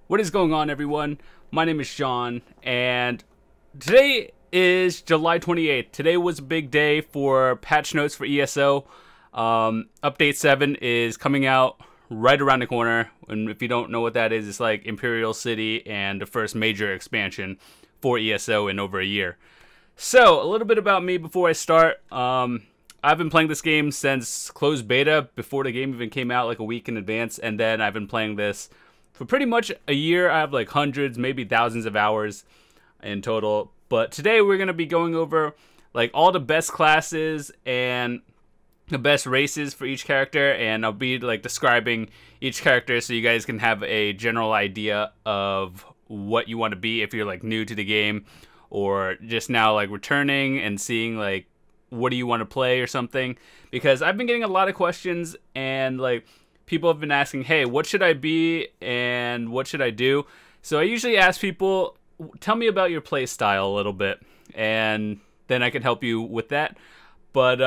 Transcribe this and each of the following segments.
What is going on, everyone? My name is Sean, and today is July 28th. Today was a big day for patch notes for ESO. Update 7 is coming out right around the corner, and if you don't know what that is, it's like Imperial City and the first major expansion for ESO in over a year. So, a little bit about me before I start. I've been playing this game since closed beta, before the game even came out, like a week in advance, and then I've been playing this for pretty much a year. I have like hundreds, maybe thousands of hours in total. But today we're going to be going over like all the best classes and the best races for each character, and I'll be like describing each character so you guys can have a general idea of what you want to be if you're like new to the game or just now like returning and seeing like what do you want to play or something, because I've been getting a lot of questions and like people have been asking, hey, what should I be and what should I do? So I usually ask people, tell me about your play style a little bit, and then I can help you with that. But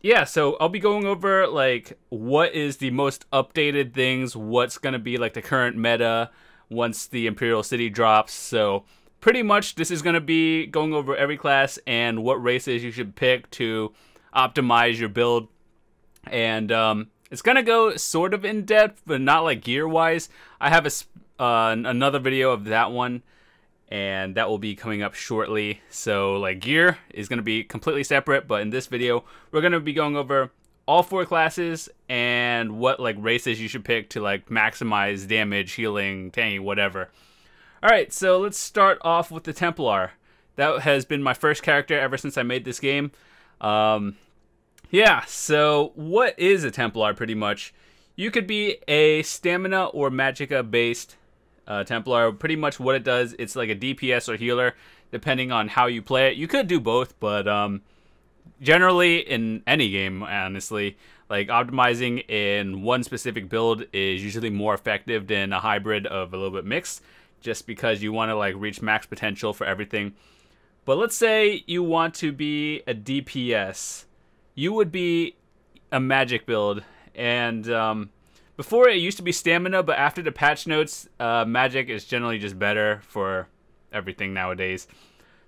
yeah, so I'll be going over like what is the most updated things, what's going to be like the current meta once the Imperial City drops. So pretty much this is going to be going over every class and what races you should pick to optimize your build. And it's going to go sort of in depth, but not like gear wise. I have another video of that one, and that will be coming up shortly. So like gear is going to be completely separate, but in this video we're going to be going over all 4 classes and what like races you should pick to like maximize damage, healing, tanking, whatever. Alright, so let's start off with the Templar. That has been my first character ever since I made this game. Yeah, so what is a Templar pretty much? You could be a stamina or magicka based Templar. Pretty much what it does, it's like a DPS or healer depending on how you play it. You could do both, but generally in any game, honestly, like optimizing in one specific build is usually more effective than a hybrid of a little bit mixed, just because you want to like reach max potential for everything. But let's say you want to be a DPS. You would be a magic build, and before it used to be stamina, but after the patch notes, magic is generally just better for everything nowadays.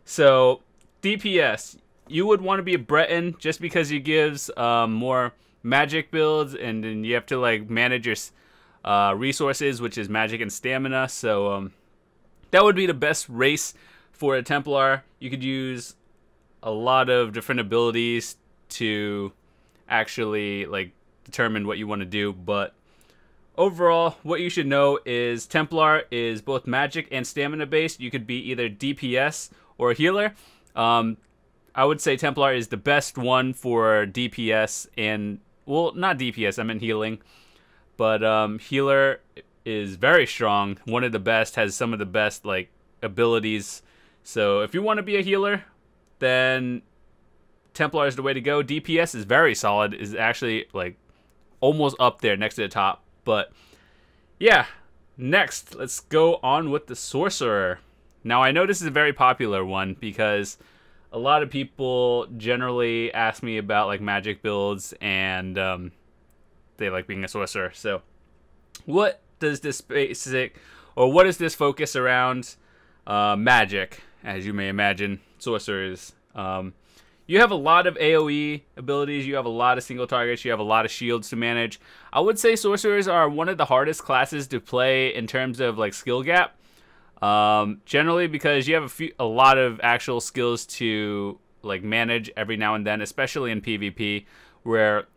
So DPS, you would want to be a Breton just because it gives more magic builds, and then you have to like manage your resources, which is magic and stamina. So that would be the best race for a Templar. You could use a lot of different abilities to actually like determine what you want to do, but overall what you should know is Templar is both magic and stamina based. You could be either DPS or a healer. I would say Templar is the best one for DPS, and well, not DPS, I meant healing, but healer is very strong, one of the best, has some of the best like abilities. So if you want to be a healer, then Templar is the way to go. DPS is very solid, is actually like almost up there next to the top. But yeah, next let's go on with the Sorcerer. Now I know this is a very popular one because a lot of people generally ask me about like magic builds, and they like being a sorcerer. So what does this basic, or what does this focus around? Magic, as you may imagine, sorcerers. You have a lot of AoE abilities, you have a lot of single targets, you have a lot of shields to manage. I would say sorcerers are one of the hardest classes to play in terms of like skill gap. Generally because you have a lot of actual skills to like manage every now and then, especially in PvP, where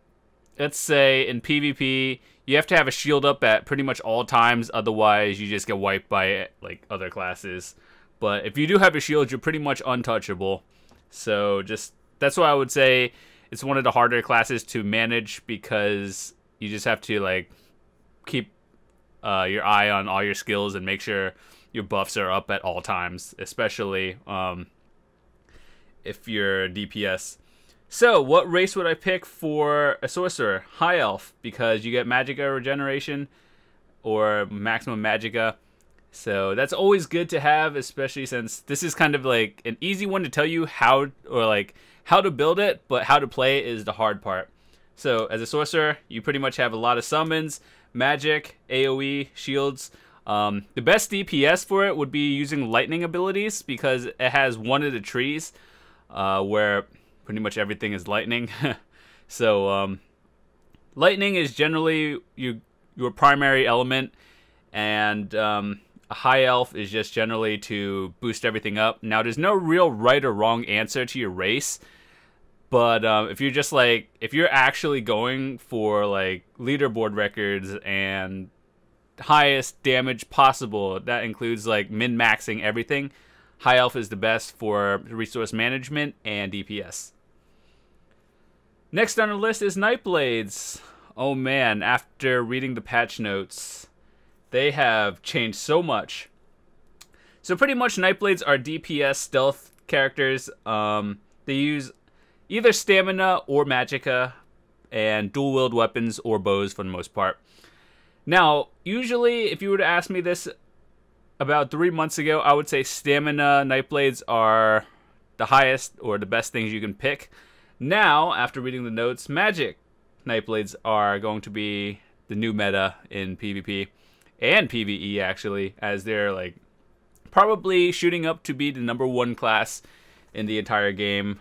let's say in PvP you have to have a shield up at pretty much all times, otherwise you just get wiped by like other classes. But if you do have a shield, you're pretty much untouchable. So just that's why I would say it's one of the harder classes to manage, because you just have to like keep your eye on all your skills and make sure your buffs are up at all times, especially if you're DPS. So what race would I pick for a sorcerer? High elf, because you get magicka regeneration or maximum magicka. So that's always good to have, especially since this is kind of like an easy one to tell you how, or like how to build it, but how to play it is the hard part. So as a sorcerer, you pretty much have a lot of summons, magic, AoE, shields. The best DPS for it would be using lightning abilities, because it has one of the trees where pretty much everything is lightning. So lightning is generally your primary element, and a high elf is just generally to boost everything up. Now, there's no real right or wrong answer to your race, but if you're just like, if you're actually going for like leaderboard records and highest damage possible, that includes like min-maxing everything, high elf is the best for resource management and DPS. Next on the list is Nightblades. Oh man, after reading the patch notes, they have changed so much. So pretty much Nightblades are DPS stealth characters. They use either stamina or magicka, and dual-wield weapons or bows for the most part. Now, usually, if you were to ask me this about 3 months ago, I would say stamina Nightblades are the highest or the best things you can pick. Now, after reading the notes, magic Nightblades are going to be the new meta in PvP and PvE, actually, as they're like probably shooting up to be the #1 class in the entire game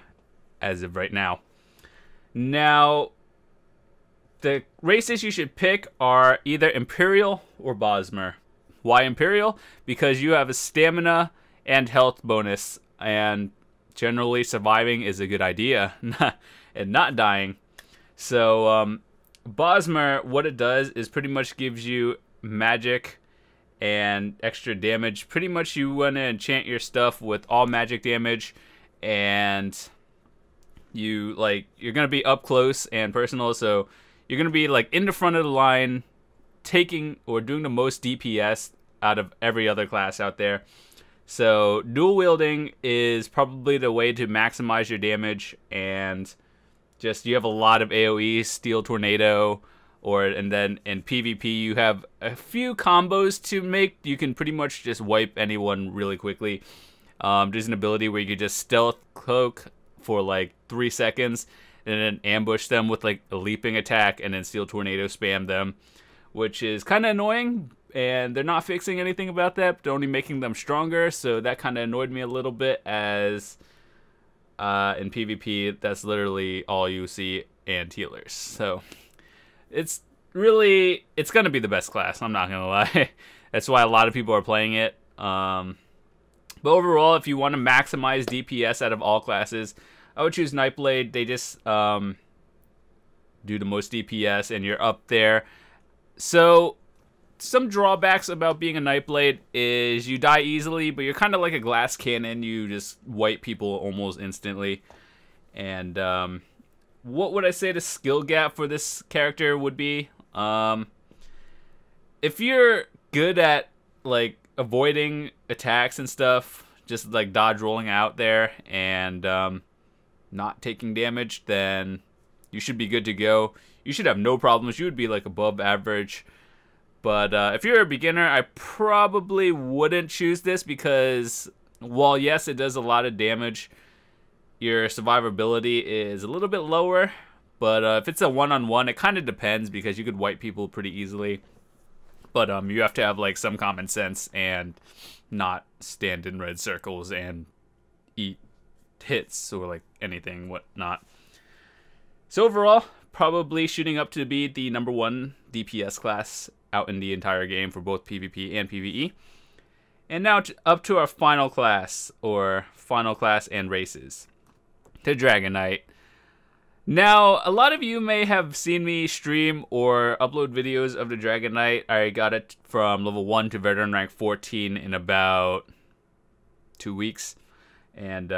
as of right now. Now, the races you should pick are either Imperial or Bosmer. Why Imperial? Because you have a stamina and health bonus, and generally surviving is a good idea and not dying. So Bosmer, what it does is pretty much gives you magic and extra damage. Pretty much you want to enchant your stuff with all magic damage, and you're gonna be up close and personal, so you're gonna be like in the front of the line, taking or doing the most DPS out of every other class out there. So dual wielding is probably the way to maximize your damage, and just you have a lot of AoE, Steel Tornado, and then in PvP you have a few combos to make. You can pretty much just wipe anyone really quickly. There's an ability where you can just stealth cloak for like 3 seconds and then ambush them with like a leaping attack and then Steel Tornado spam them, which is kind of annoying. And they're not fixing anything about that, but only making them stronger. So that kind of annoyed me a little bit, as in PvP, that's literally all you see, and healers. So it's going to be the best class, I'm not going to lie. That's why a lot of people are playing it. But overall, if you want to maximize DPS out of all classes, I would choose Nightblade. They just do the most DPS, and you're up there. So some drawbacks about being a Nightblade is you die easily, but you're kind of like a glass cannon. You just wipe people almost instantly. And what would I say the skill gap for this character would be? If you're good at like avoiding attacks and stuff, just like dodge rolling out there and not taking damage, then you should be good to go. You should have no problems. You would be like above average. But if you're a beginner, I probably wouldn't choose this, because while yes, it does a lot of damage, your survivability is a little bit lower. But if it's a one-on-one, it kind of depends, because you could wipe people pretty easily. But you have to have like some common sense and not stand in red circles and eat hits or like anything whatnot. So overall, probably shooting up to be the #1 DPS class out in the entire game for both PvP and PvE. And now up to our final class, or final class and races, the Dragon Knight. Now, a lot of you may have seen me stream or upload videos of the Dragon Knight. I got it from level 1 to veteran rank 14 in about 2 weeks. And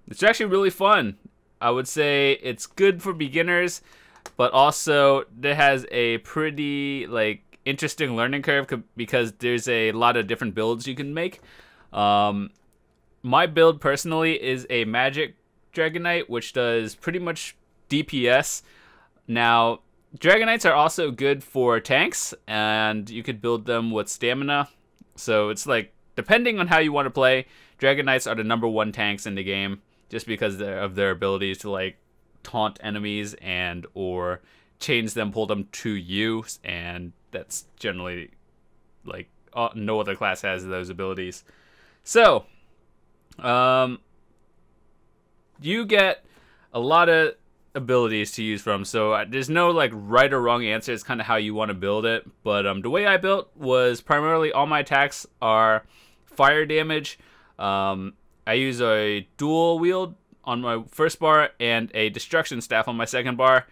it's actually really fun. I would say it's good for beginners, but also it has a pretty like interesting learning curve, because there's a lot of different builds you can make. My build personally is a magic Dragon Knight, which does pretty much DPS. Now, Dragon Knights are also good for tanks, and you could build them with stamina. So it's like, depending on how you want to play, Dragon Knights are the #1 tanks in the game, just because of their abilities to like taunt enemies and or chains them, pull them to you, and that's generally like no other class has those abilities. So, you get a lot of abilities to use from. So there's no like right or wrong answer. It's kind of how you want to build it. But the way I built was primarily all my attacks are fire damage. I use a dual wield on my first bar and a destruction staff on my second bar.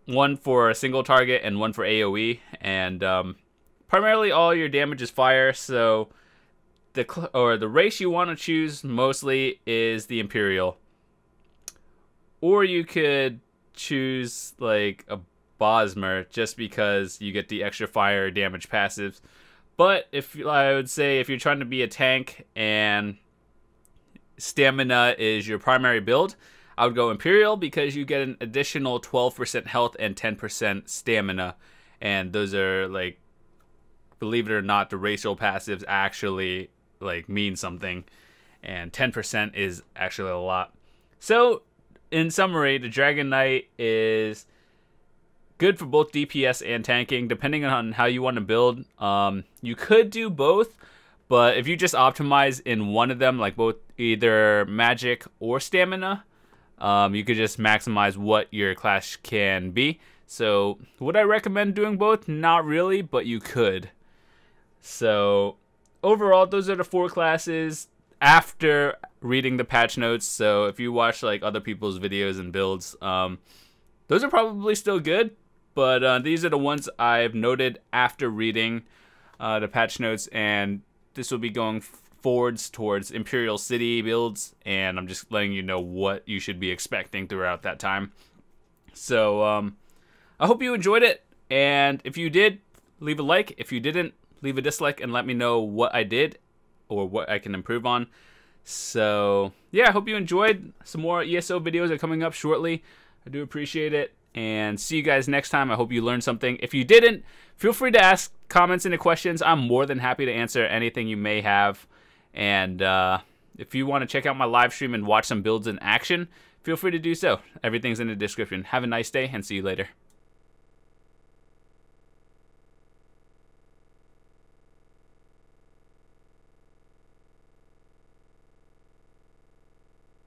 One for a single target and one for AoE. And primarily all your damage is fire. So the race you want to choose mostly is the Imperial. Or you could choose like a Bosmer just because you get the extra fire damage passives. But I would say if you're trying to be a tank and stamina is your primary build, I would go Imperial because you get an additional 12% health and 10% stamina. And those are like, believe it or not, the racial passives actually like mean something. And 10% is actually a lot. So in summary, the Dragon Knight is good for both DPS and tanking, depending on how you want to build. You could do both, but if you just optimize in one of them, like both either magic or stamina, you could just maximize what your class can be. So would I recommend doing both? Not really, but you could. So overall, those are the 4 classes after reading the patch notes. So if you watch like other people's videos and builds, those are probably still good, but these are the ones I've noted after reading the patch notes, and this will be going forwards towards Imperial City builds, and I'm just letting you know what you should be expecting throughout that time. So I hope you enjoyed it, and if you did, leave a like. If you didn't, leave a dislike and let me know what I did or what I can improve on. So yeah, I hope you enjoyed. Some more ESO videos are coming up shortly. I do appreciate it, and see you guys next time. I hope you learned something. If you didn't, feel free to ask comments and questions. I'm more than happy to answer anything you may have. And if you want to check out my live stream and watch some builds in action, feel free to do so. Everything's in the description. Have a nice day and see you later.